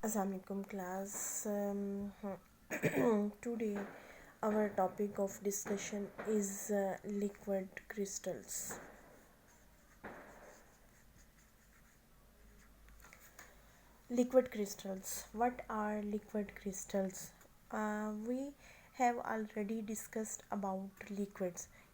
Assalamu alaikum class. Today our topic of discussion is liquid crystals. Liquid crystals. What are liquid crystals? We have already discussed about liquids.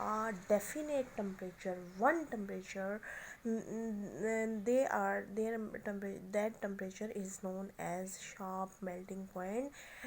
a definite temperature, one temperature, that temperature is known as sharp melting point.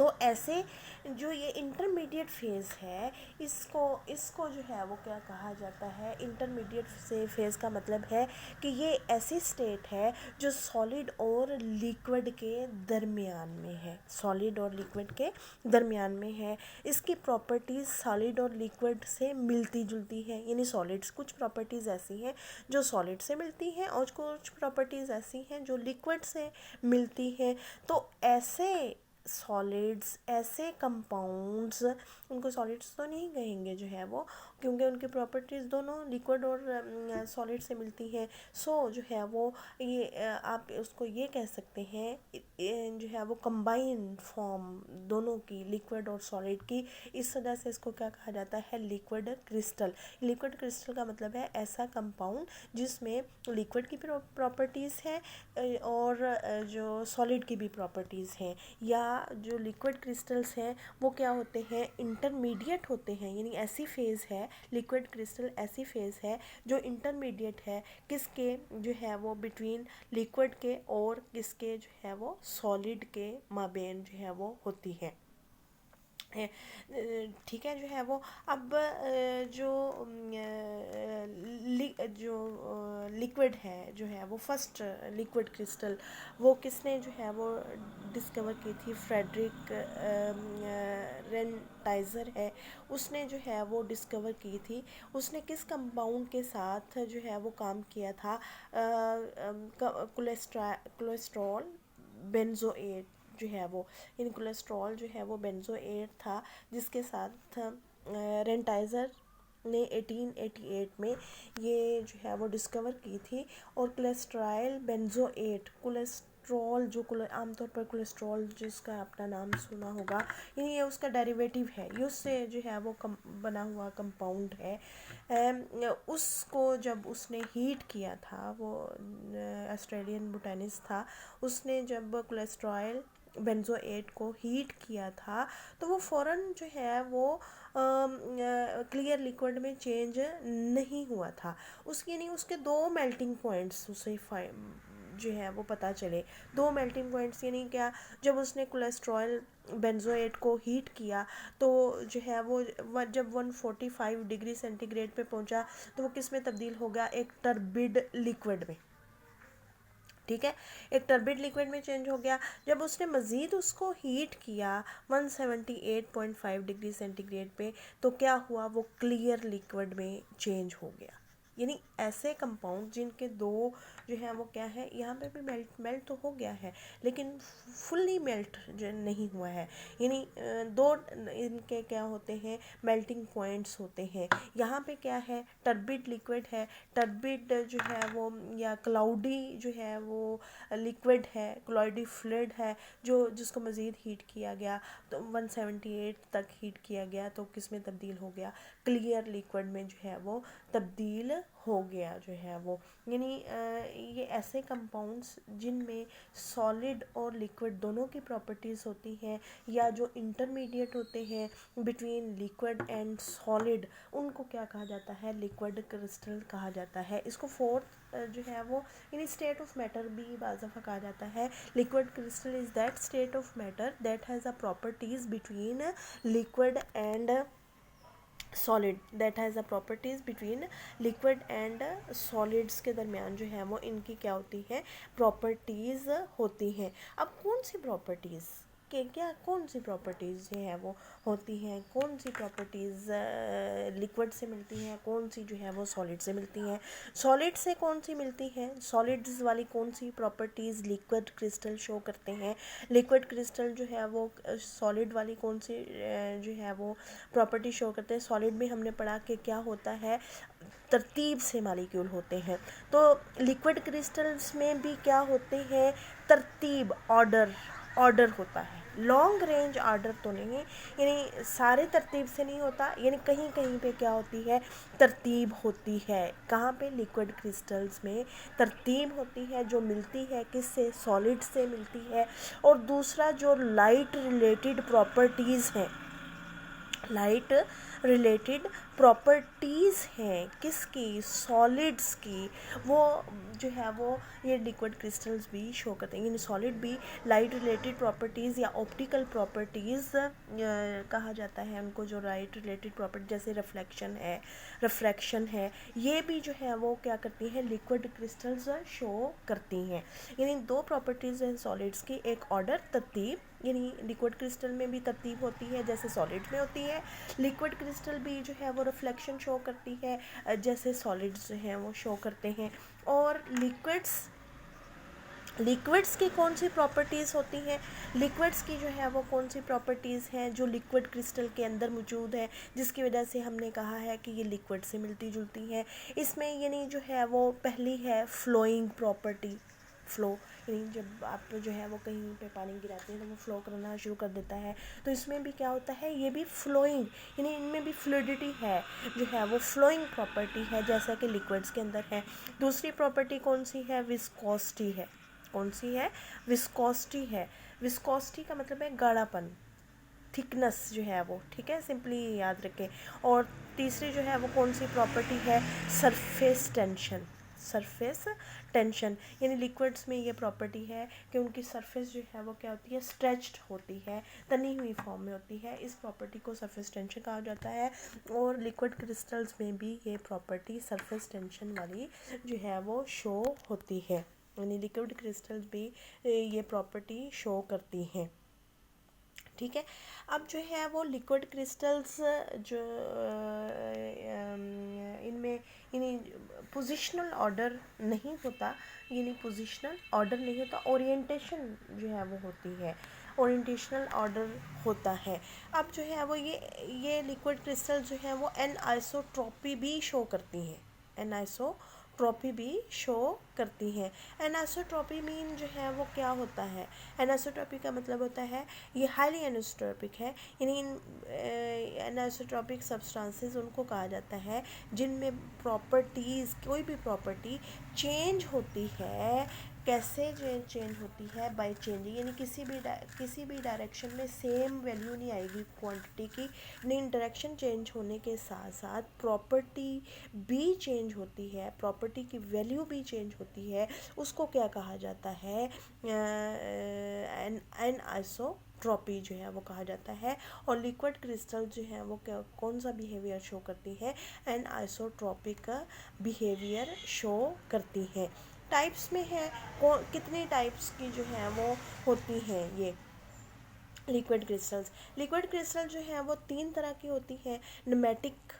تو ایسے جو یہ intermediate phase ہے اس کو جو ہے وہ کیا کہا جاتا ہے، انٹرمیڈیٹ فیز کا مطلب ہے کہ یہ ایسی اسٹیٹ ہے جو سالڈ اور لیکوڈ کے درمیان میں ہے، سالڈ اور لیکوڈ کے درمیان میں ہے۔ اس کی پراپرٹیز سالڈ اور لیکوڈ سے ملتی جلتی ہے، یعنی سالڈس کچھ پراپرٹیز ایسی ہیں جو سالڈ سے ملتی ہیں اور کچھ پراپرٹیز ایسی ہیں جو لیکوڈ سے ملتی ہیں۔ تو ایسے سالڈس، ایسے کمپاؤنڈز، ان کو سالڈس تو نہیں کہیں گے جو ہے وہ، کیونکہ ان کی پراپرٹیز دونوں لیکوڈ اور سالڈ سے ملتی ہیں۔ سو جو ہے وہ یہ آپ اس کو یہ کہہ سکتے ہیں جو ہے وہ کمبائن فارم دونوں کی، لیکوڈ اور سالڈ کی، اس وجہ سے اس کو کیا کہا جاتا ہے، لیکوڈ کرسٹل۔ لیکوڈ کرسٹل کا مطلب ہے ایسا کمپاؤنڈ جس میں لیکوڈ کی پراپرٹیز ہیں اور جو سالڈ کی بھی پراپرٹیز ہیں، یا جو لیکوڈ کرسٹلز ہیں وہ کیا ہوتے ہیں، انٹرمیڈیٹ ہوتے ہیں، یعنی ایسی فیز ہے، لیکوڈ کرسٹل ایسی فیز ہے جو انٹرمیڈیٹ ہے، کس کے جو ہے وہ بٹوین لیکوڈ کے اور کس کے جو ہے وہ سالڈ کے مابین جو ہے وہ ہوتی ہے۔ ٹھیک ہے جو ہے وہ اب جو لیکوڈ ہے جو ہے وہ فرسٹ لیکوڈ کرسٹل وہ کس نے جو ہے وہ ڈسکور کی تھی، فریڈرک رینٹائزر ہے، اس نے جو ہے وہ ڈسکور کی تھی۔ اس نے کس کمپاؤنڈ کے ساتھ جو ہے وہ کام کیا تھا، کولیسٹرول بینزوئیٹ جو ہے وہ، یعنی کولیسٹرول جو ہے وہ بینزوئیٹ تھا، جس کے ساتھ رینٹائزر نے 1888 میں یہ جو ہے وہ ڈسکور کی تھی۔ اور کولیسٹرول بینزوئیٹ، کولیسٹرول جو عام طور پر کولیسٹرول جس کا اپنا نام سنا ہوگا، یعنی یہ اس کا ڈیریویٹو ہے، یہ اس سے جو ہے وہ بنا ہوا کمپاؤنڈ ہے۔ اس کو جب اس نے ہیٹ کیا تھا، وہ آسٹریلین بوٹینسٹ تھا، اس نے جب کولیسٹرول بینزوئیٹ کو ہیٹ کیا تھا تو وہ فوراً جو ہے وہ کلیئر لیکوڈ میں چینج نہیں ہوا تھا، یعنی اس کے دو میلٹنگ پوائنٹس اسے جو ہے وہ پتہ چلے، دو میلٹنگ پوائنٹس، یعنی کیا، جب اس نے کولیسٹرول بینزوئیٹ کو ہیٹ کیا تو جو ہے وہ جب 145 ڈگری سینٹی گریڈ پہ پہنچا تو وہ کس میں تبدیل ہو گیا، ایک ٹربڈ لیکوڈ میں، ٹھیک ہے، ایک ٹربڈ لیکوڈ میں چینج ہو گیا۔ جب اس نے مزید اس کو ہیٹ کیا 178.5 ڈگری سینٹی گریڈ پہ تو کیا ہوا، وہ کلیئر لیکوڈ میں چینج ہو گیا۔ یعنی ایسے کمپاؤنڈ جن کے دو جو ہے وہ کیا ہے، یہاں پہ بھی میلٹ تو ہو گیا ہے لیکن فلی میلٹ جو نہیں ہوا ہے، یعنی دو ان کے کیا ہوتے ہیں، میلٹنگ پوائنٹس ہوتے ہیں۔ یہاں پہ کیا ہے، ٹربڈ لیکوڈ ہے، ٹربڈ جو ہے وہ یا کلاؤڈی جو ہے وہ لیکوڈ ہے، کلاؤڈی فلوئڈ ہے، جس کو مزید ہیٹ کیا گیا تو 178 تک ہیٹ کیا گیا تو کس میں تبدیل ہو گیا، کلیئر لیکوڈ میں جو ہے وہ تبدیل ہو گیا جو ہے وہ۔ یعنی یہ ایسے کمپاؤنڈس جن میں سالڈ اور لیکوڈ دونوں کی پراپرٹیز ہوتی ہیں، یا جو انٹرمیڈیٹ ہوتے ہیں بٹوین لیکوڈ اینڈ سالڈ، ان کو کیا کہا جاتا ہے، لیکوڈ کرسٹل کہا جاتا ہے۔ اس کو فورتھ جو ہے وہ یعنی اسٹیٹ آف میٹر بھی بعض دفعہ کہا جاتا ہے۔ Liquid crystal is that state of matter that has a properties between liquid and solid, that has a properties between liquid and solids کے درمیان جو ہے وہ ان کی کیا ہوتی ہے، پراپرٹیز ہوتی ہیں۔ اب کون سی پراپرٹیز کون سی پراپرٹیز جو ہے وہ ہوتی ہیں، کون سی پراپرٹیز لیکوڈ سے ملتی ہیں، کون سی جو ہے وہ سالڈ سے ملتی ہیں، سالڈ سے کون سی ملتی ہیں، سالڈز والی کون سی پراپرٹیز لیکوڈ کرسٹل شو کرتے ہیں، لیکوڈ کرسٹل جو ہے وہ سالڈ والی کون سی جو ہے وہ پراپرٹی شو کرتے ہیں۔ سالڈ میں ہم نے پڑھا کہ کیا ہوتا ہے، ترتیب سے مالیکیول ہوتے ہیں، تو لیکوڈ کرسٹلز میں بھی کیا ہوتے ہیں، ترتیب، آرڈر ہوتا ہے، لانگ رینج آرڈر تو نہیں، یعنی سارے ترتیب سے نہیں ہوتا، یعنی کہیں کہیں پہ کیا ہوتی ہے، ترتیب ہوتی ہے۔ کہاں پہ، لیکوڈ کرسٹلز میں ترتیب ہوتی ہے جو ملتی ہے کس سے، سالڈ سے ملتی ہے۔ اور دوسرا جو لائٹ ریلیٹڈ پراپرٹیز ہیں، لائٹ ریلیٹڈ پراپرٹیز ہیں کس کی، سالڈس کی، وہ جو ہے وہ یہ لیکوڈ کرسٹلز بھی شو کرتے ہیں. یعنی سالڈ بھی لائٹ ریلیٹڈ پراپرٹیز یا آپٹیکل پراپرٹیز کہا جاتا ہے ان کو، جو لائٹ ریلیٹڈ پراپرٹی جیسے ریفریکشن ہے، یہ بھی جو ہے وہ کیا کرتی ہیں، لیکوڈ کرسٹلز شو کرتی ہیں. یعنی دو پراپرٹیز ہیں سالڈس کی، ایک آرڈر ترتیب، یعنی لیکوڈ کرسٹل میں بھی ترتیب ہوتی ہے جیسے سالڈ میں ہوتی ہے. لیکوڈ کرسٹل بھی جو ہے وہ ریفلیکشن شو کرتی ہے جیسے سالڈز جو ہیں وہ شو کرتے ہیں. اور لیکوڈس کی کون سی پراپرٹیز ہوتی ہیں، لیکوڈس کی جو ہے وہ کون سی پراپرٹیز ہیں جو لیکوڈ کرسٹل کے اندر موجود ہے، جس کی وجہ سے ہم نے کہا ہے کہ یہ لیکوڈ سے ملتی جلتی ہیں. اس میں یعنی جو ہے وہ پہلی ہے فلوئنگ پراپرٹی. فلو یعنی جب آپ جو ہے وہ کہیں پہ پانی گراتے ہیں تو وہ فلو کرنا شروع کر دیتا ہے، تو اس میں بھی کیا ہوتا ہے، یہ بھی فلوئنگ، یعنی ان میں بھی فلوئڈٹی ہے جو ہے وہ فلوئنگ پراپرٹی ہے جیسا کہ لیکوڈس کے اندر ہے. دوسری پراپرٹی کون سی ہے، وسکوسٹی ہے. کون سی ہے، وسکوسٹی ہے. وسکوسٹی کا مطلب ہے گاڑھا پن، تھکنس جو ہے وہ، ٹھیک ہے، سمپلی یاد رکھیں. اور تیسری جو ہے وہ کون سی پراپرٹی ہے، سرفیس ٹینشن. سرفیس ٹینشن یعنی لیکوڈس میں یہ پراپرٹی ہے کہ ان کی سرفیس جو ہے وہ کیا ہوتی ہے، اسٹریچڈ ہوتی ہے، تنی ہوئی فارم میں ہوتی ہے. اس پراپرٹی کو سرفیس ٹینشن کہا جاتا ہے. اور لیکوڈ کرسٹلز میں بھی یہ پراپرٹی سرفیس ٹینشن والی جو ہے وہ شو ہوتی ہے. یعنی لیکوڈ کرسٹلز بھی یہ پراپرٹی شو کرتی ہیں. ٹھیک ہے. اب جو ہے وہ لیکوڈ کرسٹلز جو ان میں یعنی پوزیشنل آرڈر نہیں ہوتا، یعنی پوزیشنل آرڈر نہیں ہوتا، اورینٹیشن جو ہے وہ ہوتی ہے، اورینٹیشنل آرڈر ہوتا ہے. اب جو ہے وہ یہ لیکوڈ کرسٹل جو ہے وہ این آئسوٹروپی بھی شو کرتی ہیں. این آئسوٹروپی بھی شو کرتی ہیں. این آئسوٹروپی مین جو ہے وہ کیا ہوتا ہے، این آئسوٹروپی کا مطلب ہوتا ہے یہ ہائیلی انسٹروپک ہے. یعنی این آئسوٹروپک سبسٹانسز ان کو کہا جاتا ہے جن میں پراپرٹیز، کوئی بھی پراپرٹی چینج ہوتی ہے. کیسے چینج ہوتی ہے، بائی چینجنگ، یعنی کسی بھی ڈائریکشن میں سیم ویلیو نہیں آئے گی کوانٹٹی کی، نہیں، ڈائریکشن چینج ہونے کے ساتھ ساتھ پراپرٹی بھی چینج ہوتی ہے، پراپرٹی کی ویلیو بھی چینج ہوتی ہے. اس کو کیا کہا جاتا ہے، این آئسوٹروپی جو ہے وہ کہا جاتا ہے. اور لیکوڈ کرسٹل جو ہے وہ کون سا بیہیویئر شو کرتی ہے، این آئسوٹروپک بیہیویئر شو کرتی ہے. ٹائپس میں ہے، کتنی ٹائپس کی جو ہے وہ ہوتی ہیں یہ لیکوڈ کرسٹلز. لیکوڈ کرسٹل جو ہے وہ 3 طرح کی ہوتی ہے. نمیٹک،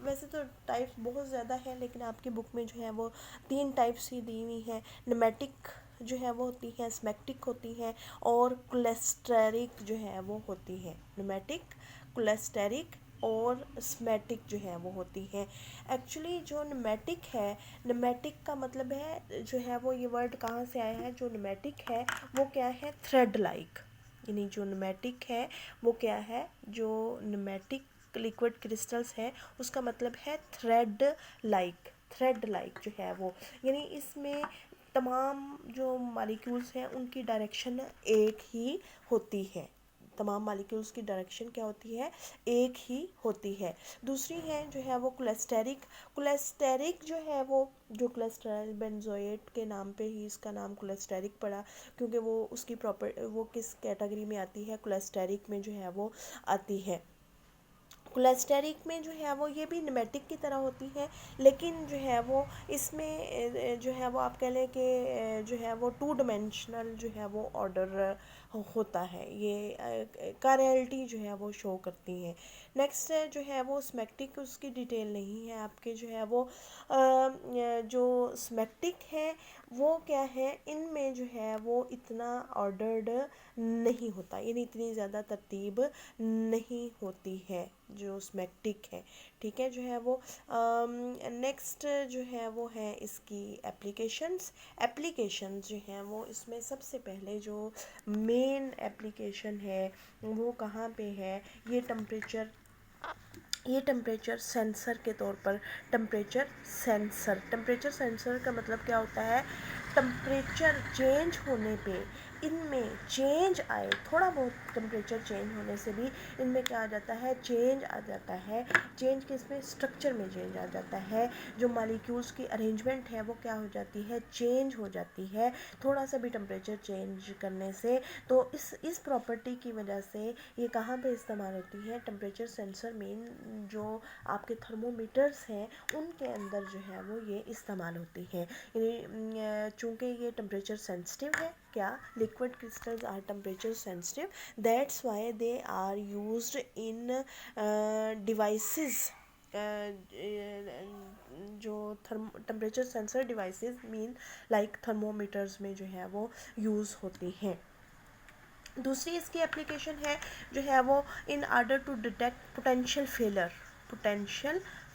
ویسے تو ٹائپس بہت زیادہ ہے لیکن آپ کی بک میں جو ہے وہ 3 ٹائپس ہی دی ہوئی ہیں. نمیٹک جو ہے وہ ہوتی ہے، اسمیکٹک ہوتی ہیں، اور کلیسٹرک جو ہے وہ ہوتی ہے. نمیٹک، کلیسٹرک اور اسمیٹک جو ہے وہ ہوتی ہیں. ایکچولی جو نمیٹک ہے، نمیٹک کا مطلب ہے جو ہے وہ، یہ ورڈ کہاں سے آیا ہے، جو نمیٹک ہے وہ کیا ہے، تھریڈ لائک. یعنی جو نمیٹک ہے وہ کیا ہے، جو نمیٹک لیکوڈ کرسٹلز ہے اس کا مطلب ہے تھریڈ لائک. تھریڈ لائک جو ہے وہ، یعنی اس میں تمام جو مالیکیولز ہیں ان کی ڈائریکشن ایک ہی ہوتی ہے. تمام مالیکیولز کی ڈائریکشن کیا ہوتی ہے، ایک ہی ہوتی ہے. دوسری ہے جو ہے وہ کلیسٹرک. کلیسٹرک جو ہے وہ، جو کلیسٹرال بینزوئیٹ کے نام پہ ہی اس کا نام کلیسٹرک پڑا، کیونکہ وہ اس کی وہ کس کیٹیگری میں آتی ہے، کلیسٹرک میں جو ہے وہ آتی ہے. کلیسٹرک میں جو ہے وہ یہ بھی نمیٹک کی طرح ہوتی ہے، لیکن جو ہے وہ اس میں جو ہے وہ آپ کہہ لیں کہ جو ہے وہ 2 ڈائمینشنل جو ہے وہ آرڈر ہوتا ہے. یہ کاریلٹی جو ہے وہ شو کرتی ہیں. نیکسٹ جو ہے وہ اسمیکٹک، اس کی ڈیٹیل نہیں ہے آپ کے، جو ہے وہ جو اسمیکٹک ہے وہ کیا ہے، ان میں جو ہے وہ اتنا آرڈرڈ نہیں ہوتا، یعنی اتنی زیادہ ترتیب نہیں ہوتی ہے جو اسمیکٹک ہے. ٹھیک ہے. جو ہے وہ نیکسٹ جو ہے وہ ہے اس کی ایپلیکیشنز جو ہیں وہ، اس میں سب سے پہلے جو مین ایپلیکیشن ہے وہ کہاں پہ ہے، یہ ٹمپریچر سینسر کے طور پر. ٹمپریچر سینسر کا مطلب کیا ہوتا ہے، ٹمپریچر چینج ہونے پہ ان میں چینج آئے، تھوڑا بہت ٹمپریچر چینج ہونے سے بھی ان میں کیا آ جاتا ہے، چینج آ جاتا ہے. چینج کس میں، اسٹرکچر میں چینج آ جاتا ہے. جو مالیکیولز کی ارینجمنٹ ہے وہ کیا ہو جاتی ہے، چینج ہو جاتی ہے تھوڑا سا بھی ٹمپریچر چینج کرنے سے. تو اس پراپرٹی کی وجہ سے یہ کہاں پہ استعمال ہوتی ہے، ٹمپریچر سینسر مین جو آپ کے تھرمو میٹرس ہیں ان کے اندر جو ہے وہ یہ استعمال ہوتی ہے. چونکہ یہ ٹمپریچر سینسٹیو ہے، کیا liquid crystals are temperature sensitive, that's why they are used in devices جو ٹمپریچر سینسر ڈیوائسز مین لائک تھرمومیٹرز میں جو ہے وہ یوز ہوتی ہیں. دوسری اس کی اپلیکیشن ہے جو ہے وہ in order to detect potential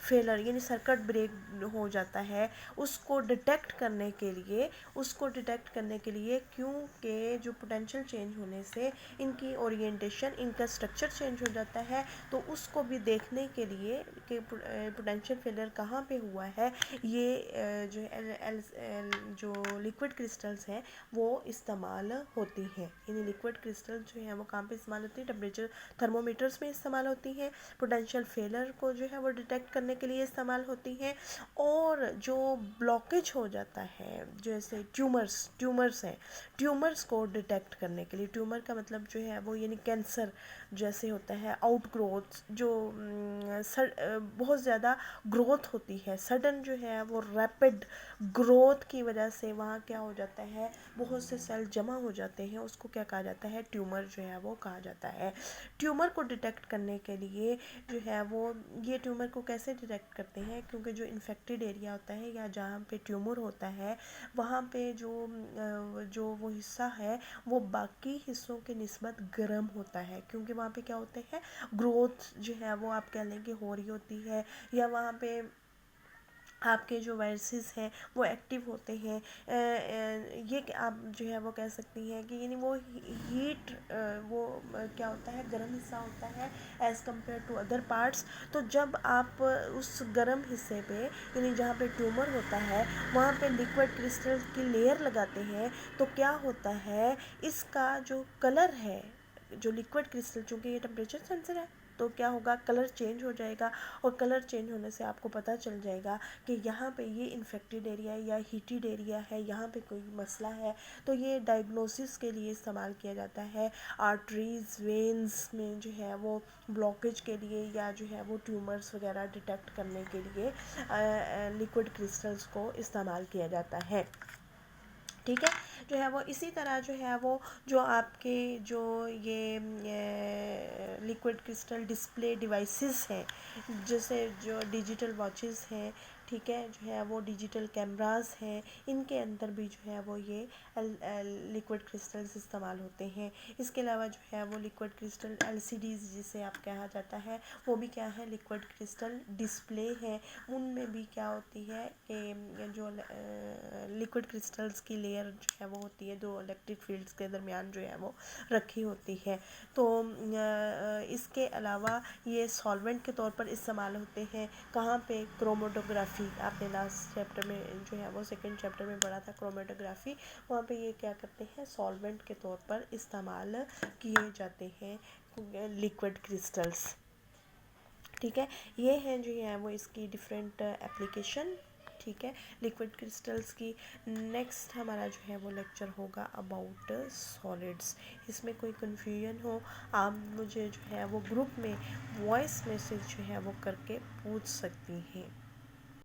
failure یعنی سرکٹ بریک ہو جاتا ہے، اس کو ڈیٹیکٹ کرنے کے لیے کیونکہ جو پوٹینشیل چینج ہونے سے ان کی اورینٹیشن، ان کا اسٹرکچر چینج ہو جاتا ہے. تو اس کو بھی دیکھنے کے لیے کہ پوٹینشیل فیلر کہاں پہ ہوا ہے، یہ جو لیکوڈ کرسٹلز ہیں وہ استعمال ہوتی ہیں. یعنی لیکوڈ کرسٹل جو ہے وہ کہاں پہ استعمال ہوتی ہے، ٹمپریچر تھرمومیٹرز میں استعمال ہوتی ہیں. پوٹینشیل فیلر کو جو ہے وہ ڈیٹیکٹ کرنے کے لیے استعمال ہوتی ہیں. اور جو بلاکیج ہو جاتا ہے جیسے ٹیومرز ہیں، ٹیومرز کو ڈیٹیکٹ کرنے کے لیے، ٹیومر کا مطلب جو ہے وہ یعنی کینسر جیسے ہوتا ہے، آؤٹ گروتھ جو بہت زیادہ گروتھ ہوتی ہے، سڈن جو ہے وہ ریپڈ گروتھ کی وجہ سے وہاں کیا ہو جاتا ہے، بہت سے سیل جمع ہو جاتے ہیں، اس کو کیا کہا جاتا ہے، ٹیومر جو ہے وہ کہا جاتا ہے. ٹیومر کو ڈیٹیکٹ کرنے کے لیے جو ہے وہ یہ ٹیومر کو کیسے ڈیٹیکٹ کرتے ہیں، کیونکہ جو انفیکٹڈ ایریا ہوتا ہے یا جہاں پہ ٹیومر ہوتا ہے وہاں پہ جو وہ حصہ ہے وہ باقی حصوں کے نسبت گرم ہوتا ہے، کیونکہ وہاں پہ کیا ہوتے ہیں، گروتھ جو ہے وہ آپ کہہ لیں کہ ہو رہی ہوتی ہے، یا وہاں پہ آپ کے جو وائرسز ہیں وہ ایکٹیو ہوتے ہیں. یہ کہ آپ جو ہے وہ کہہ سکتی ہیں کہ یعنی وہ ہیٹ وہ کیا ہوتا ہے، گرم حصہ ہوتا ہے as compare to other parts. تو جب آپ اس گرم حصے پہ یعنی جہاں پہ ٹیومر ہوتا ہے وہاں پہ لیکوڈ کرسٹل کی لیئر لگاتے ہیں تو کیا ہوتا ہے، اس کا جو کلر ہے، جو لیکوڈ کرسٹل چونکہ یہ ٹمپریچر سینسر ہے تو کیا ہوگا، کلر چینج ہو جائے گا. اور کلر چینج ہونے سے آپ کو پتہ چل جائے گا کہ یہاں پہ یہ انفیکٹڈ ایریا ہے یا ہیٹیڈ ایریا ہے، یہاں پہ کوئی مسئلہ ہے. تو یہ ڈائگنوسس کے لیے استعمال کیا جاتا ہے، آرٹریز وینز میں جو ہے وہ بلاکیج کے لیے یا جو ہے وہ ٹیومرز وغیرہ ڈیٹیکٹ کرنے کے لیے لیکوڈ کرسٹلز کو استعمال کیا جاتا ہے. ٹھیک ہے، جو ہے وہ اسی طرح جو ہے وہ جو آپ کے جو یہ لیکوڈ کرسٹل ڈسپلے ڈیوائسز ہیں جیسے جو ڈیجیٹل واچز ہیں، ٹھیک ہے، جو ہے وہ ڈیجیٹل کیمراز ہیں، ان کے اندر بھی جو ہے وہ یہ لیکوڈ کرسٹلز استعمال ہوتے ہیں. اس کے علاوہ جو ہے وہ لیکوڈ کرسٹل LCDs جسے آپ کہا جاتا ہے وہ بھی کیا ہے، لیکوڈ کرسٹل ڈسپلے ہیں. ان میں بھی کیا ہوتی ہے کہ جو لیکوڈ کرسٹلز کی لیئر جو ہے وہ ہوتی ہے، دو الیکٹرک فیلڈز کے درمیان جو ہے وہ رکھی ہوتی ہے. تو اس کے علاوہ یہ سالونٹ کے طور پر استعمال ہوتے ہیں. کہاں پہ، کرومیٹوگرافی، آپ نے لاسٹ چیپٹر میں جو ہے وہ سیکنڈ چیپٹر میں پڑھا تھا کرومیٹوگرافی، وہاں پہ یہ کیا کرتے ہیں، سالونٹ کے طور پر استعمال کیے جاتے ہیں لیکوڈ کرسٹلز. ٹھیک ہے، یہ ہیں جو ہے وہ اس کی ڈفرینٹ اپلیکیشن. ٹھیک ہے، لیکوڈ کرسٹلز کی. نیکسٹ ہمارا جو ہے وہ لیکچر ہوگا اباؤٹ سالڈس. اس میں کوئی کنفیوژن ہو آپ مجھے جو ہے وہ گروپ میں وائس میسیج جو ہے وہ کر کے پوچھ سکتی ہیں.